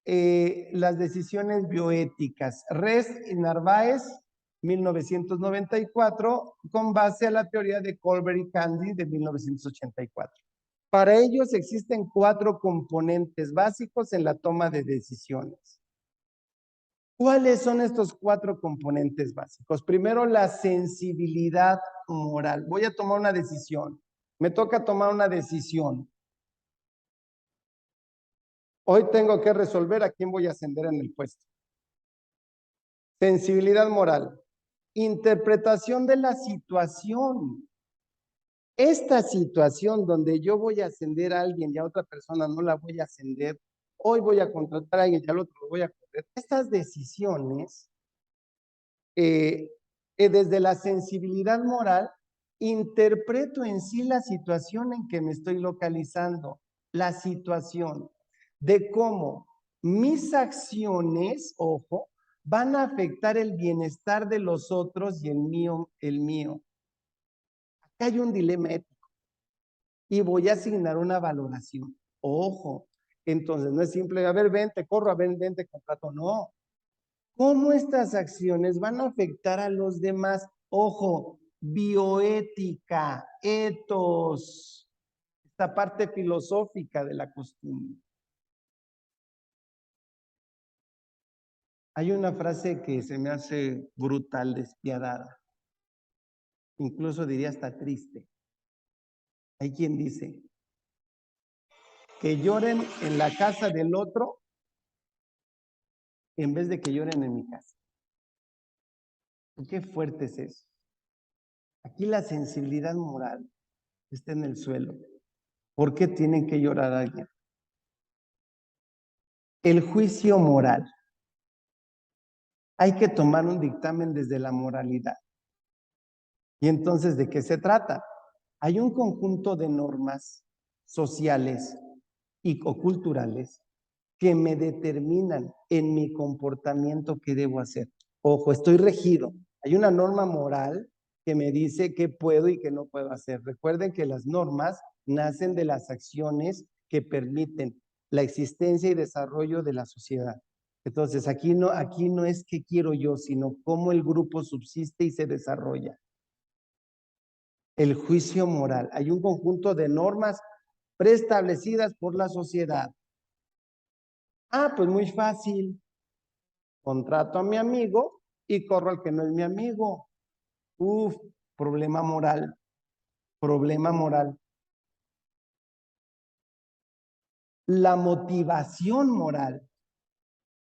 las decisiones bioéticas. Res y Narváez, 1994, con base a la teoría de Colbert y Candy de 1984. Para ellos existen 4 componentes básicos en la toma de decisiones. ¿Cuáles son estos 4 componentes básicos? Primero, la sensibilidad moral. Voy a tomar una decisión. Me toca tomar una decisión. Hoy tengo que resolver a quién voy a ascender en el puesto. Sensibilidad moral. Interpretación de la situación. Esta situación donde yo voy a ascender a alguien y a otra persona no la voy a ascender, hoy voy a contratar a alguien y al otro lo voy a correr. Estas decisiones, desde la sensibilidad moral, interpreto en sí la situación en que me estoy localizando, la situación de cómo mis acciones, ojo, van a afectar el bienestar de los otros y el mío, el mío. Acá hay un dilema ético y voy a asignar una valoración. Ojo, entonces no es simple, a ver, vente, corro, a ver, vente, contrato, no. ¿Cómo estas acciones van a afectar a los demás? Ojo, bioética, etos, esta parte filosófica de la costumbre. Hay una frase que se me hace brutal, despiadada. Incluso diría hasta triste. Hay quien dice que lloren en la casa del otro en vez de que lloren en mi casa. Qué fuerte es eso. Aquí la sensibilidad moral está en el suelo. ¿Por qué tienen que llorar a alguien? El juicio moral. Hay que tomar un dictamen desde la moralidad. ¿Y entonces de qué se trata? Hay un conjunto de normas sociales o culturales que me determinan en mi comportamiento qué debo hacer. Ojo, estoy regido. Hay una norma moral que me dice qué puedo y qué no puedo hacer. Recuerden que las normas nacen de las acciones que permiten la existencia y desarrollo de la sociedad. Entonces, aquí no es qué quiero yo, sino cómo el grupo subsiste y se desarrolla. El juicio moral. Hay un conjunto de normas preestablecidas por la sociedad. Pues muy fácil. Contrato a mi amigo y corro al que no es mi amigo. Uf, problema moral. Problema moral. La motivación moral.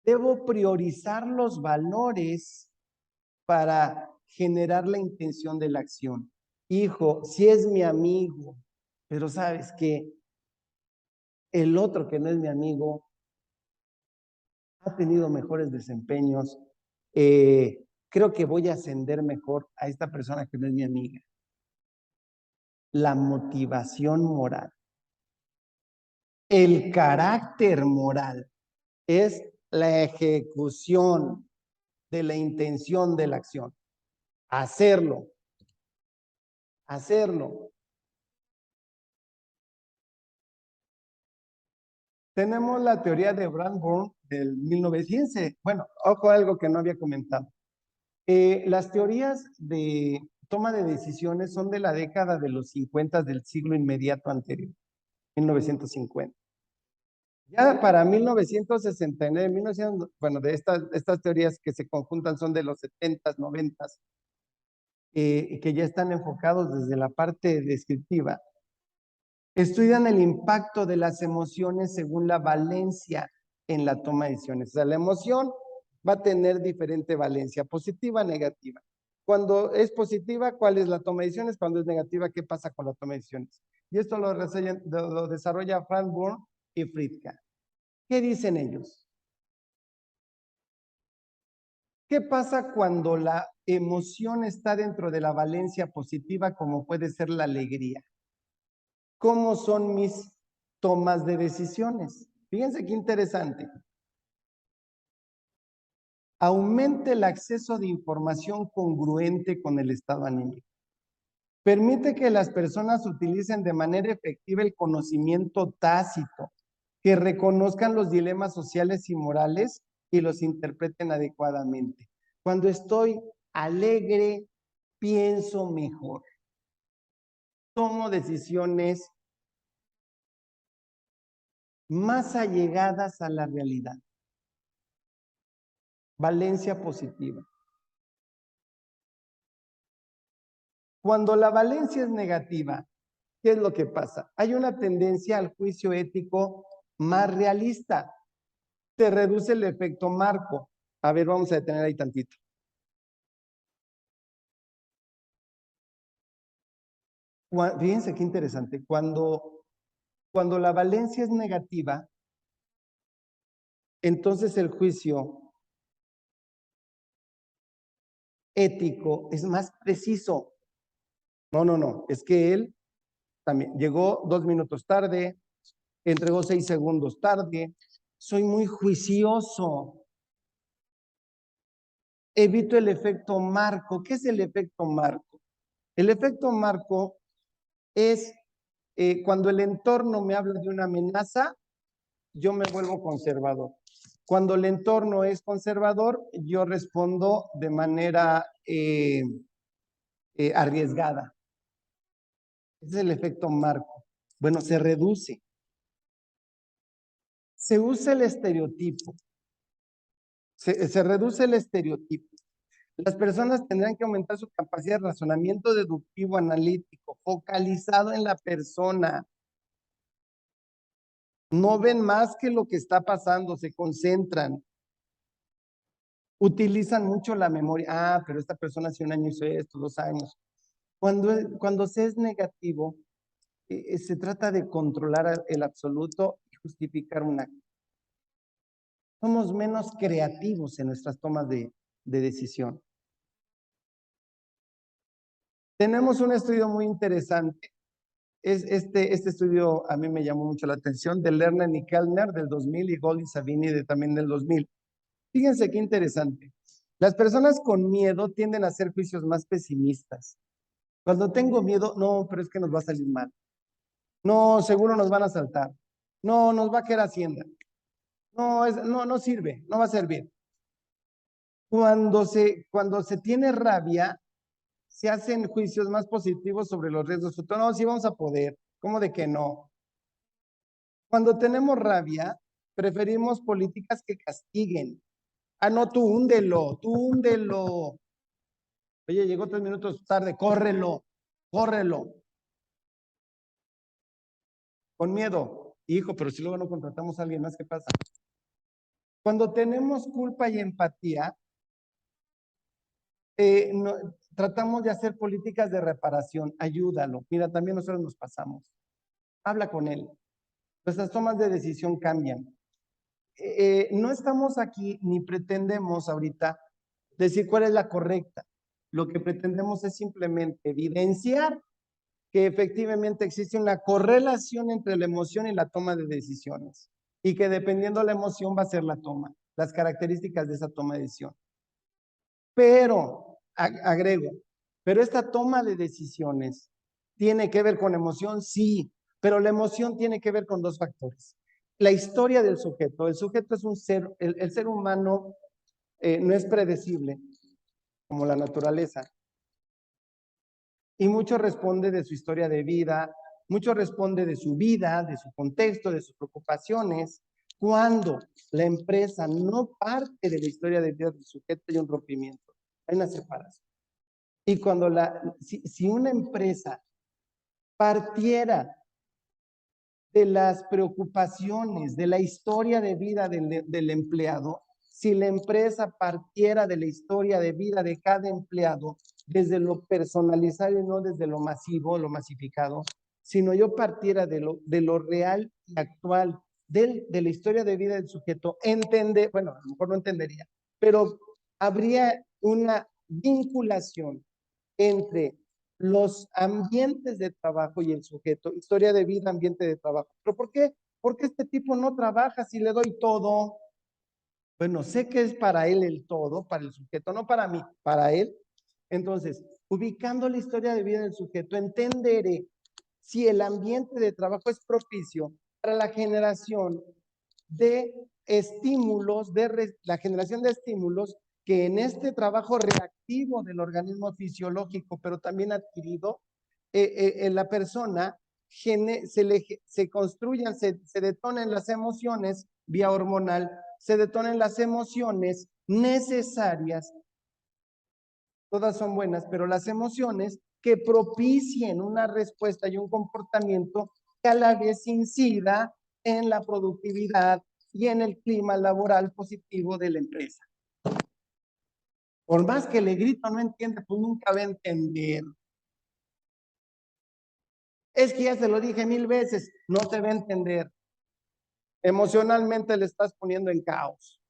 Debo priorizar los valores para generar la intención de la acción. Hijo, si es mi amigo, pero sabes que el otro que no es mi amigo ha tenido mejores desempeños, creo que voy a ascender mejor a esta persona que no es mi amiga. La motivación moral. El carácter moral es la ejecución de la intención de la acción. Hacerlo. Hacerlo. Tenemos la teoría de Bradburn del 1900. Bueno, ojo, algo que no había comentado. Las teorías de toma de decisiones son de la década de los 50 del siglo inmediato anterior, 1950. Ya para 1969, 1900, bueno, de estas teorías que se conjuntan son de los 70s, 90s, que ya están enfocados desde la parte descriptiva. Estudian el impacto de las emociones según la valencia en la toma de decisiones. O sea, la emoción va a tener diferente valencia, positiva, negativa. Cuando es positiva, ¿cuál es la toma de decisiones? Cuando es negativa, ¿qué pasa con la toma de decisiones? Y esto lo desarrolla Frank Bourne y Friedka. ¿Qué dicen ellos? ¿Qué pasa cuando la emoción está dentro de la valencia positiva, como puede ser la alegría? ¿Cómo son mis tomas de decisiones? Fíjense qué interesante. Aumente el acceso de información congruente con el estado anímico. Permite que las personas utilicen de manera efectiva el conocimiento tácito, que reconozcan los dilemas sociales y morales y los interpreten adecuadamente. Cuando estoy alegre, pienso mejor. Tomo decisiones más allegadas a la realidad. Valencia positiva. Cuando la valencia es negativa, ¿qué es lo que pasa? Hay una tendencia al juicio ético más realista. Se reduce el efecto marco. A ver, vamos a detener ahí tantito. Fíjense qué interesante. Cuando la valencia es negativa, entonces el juicio ético es más preciso. No, es que él también llegó 2 minutos tarde, entregó 6 segundos tarde, soy muy juicioso. Evito el efecto marco. ¿Qué es el efecto marco? El efecto marco es cuando el entorno me habla de una amenaza, yo me vuelvo conservador. Cuando el entorno es conservador, yo respondo de manera arriesgada. Ese es el efecto marco. Bueno, se reduce. Se usa el estereotipo. Se reduce el estereotipo. Las personas tendrán que aumentar su capacidad de razonamiento deductivo, analítico, focalizado en la persona. No ven más que lo que está pasando, se concentran. Utilizan mucho la memoria. Ah, pero esta persona hace 1 año hizo esto, 2 años. Cuando se es negativo, se trata de controlar el absoluto y justificar una. Somos menos creativos en nuestras tomas de decisión. Tenemos un estudio muy interesante. Este estudio a mí me llamó mucho la atención, de Lerner y Kellner del 2000 y Gold y Savini también del 2000. Fíjense qué interesante. Las personas con miedo tienden a hacer juicios más pesimistas. Cuando tengo miedo, no, pero es que nos va a salir mal. No, seguro nos van a asaltar. No, nos va a quedar Hacienda. No sirve, no va a servir. Cuando se tiene rabia, se hacen juicios más positivos sobre los riesgos futuros. No, sí vamos a poder. ¿Cómo de que no? Cuando tenemos rabia, preferimos políticas que castiguen. Ah, no, tú húndelo, tú húndelo. Oye, llegó 3 minutos tarde, córrelo, córrelo. Con miedo. Hijo, pero si luego no contratamos a alguien más, ¿qué pasa? Cuando tenemos culpa y empatía, tratamos de hacer políticas de reparación. Ayúdalo. Mira, también nosotros nos pasamos. Habla con él. Nuestras tomas de decisión cambian. No estamos aquí ni pretendemos ahorita decir cuál es la correcta. Lo que pretendemos es simplemente evidenciar que efectivamente existe una correlación entre la emoción y la toma de decisiones y que dependiendo de la emoción va a ser la toma, las características de esa toma de decisión. Pero, agrego, pero esta toma de decisiones tiene que ver con emoción, sí, pero la emoción tiene que ver con 2 factores. la historia del sujeto. El sujeto es un ser, el ser humano no es predecible como la naturaleza. Y mucho responde de su historia de vida, mucho responde de su vida, de su contexto, de sus preocupaciones. Cuando la empresa no parte de la historia de vida del sujeto, hay un rompimiento, hay una separación. Y cuando si una empresa partiera de las preocupaciones, de la historia de vida del empleado, si la empresa partiera de la historia de vida de cada empleado, desde lo personalizado y no desde lo masivo, lo masificado, sino yo partiera de lo real y actual, de la historia de vida del sujeto, bueno, a lo mejor no entendería, pero habría una vinculación entre los ambientes de trabajo y el sujeto, historia de vida, ambiente de trabajo. ¿Pero por qué? Porque este tipo no trabaja si le doy todo. Bueno, sé que es para él el todo, para el sujeto, no para mí, para él. Entonces, ubicando la historia de vida del sujeto, entenderé si el ambiente de trabajo es propicio para la generación de estímulos, la generación de estímulos que en este trabajo reactivo del organismo fisiológico, pero también adquirido, en la persona se construyan, se detonen las emociones vía hormonal, se detonen las emociones necesarias, todas son buenas, pero las emociones que propicien una respuesta y un comportamiento que a la vez incida en la productividad y en el clima laboral positivo de la empresa. Por más que le grito, no entiende, pues nunca va a entender. Es que ya se lo dije 1000 veces, no te va a entender. Emocionalmente le estás poniendo en caos.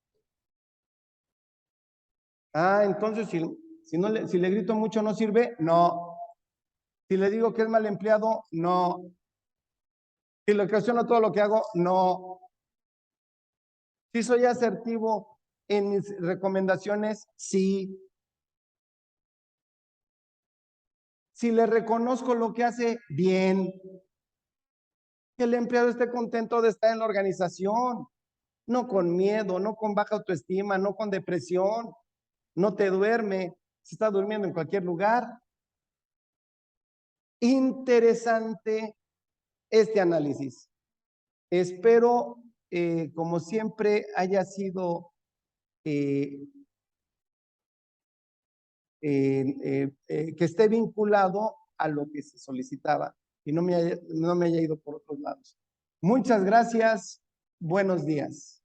Ah, entonces si le grito mucho no sirve, no. Si le digo que es mal empleado, no. Si le cuestiono todo lo que hago, no. Si soy asertivo en mis recomendaciones, sí. Si le reconozco lo que hace, bien. Que el empleado esté contento de estar en la organización, no con miedo, no con baja autoestima, no con depresión, no te duerme, se está durmiendo en cualquier lugar. Interesante este análisis. Espero, como siempre, haya sido que esté vinculado a lo que se solicitaba y no me haya ido por otros lados. Muchas gracias. Buenos días.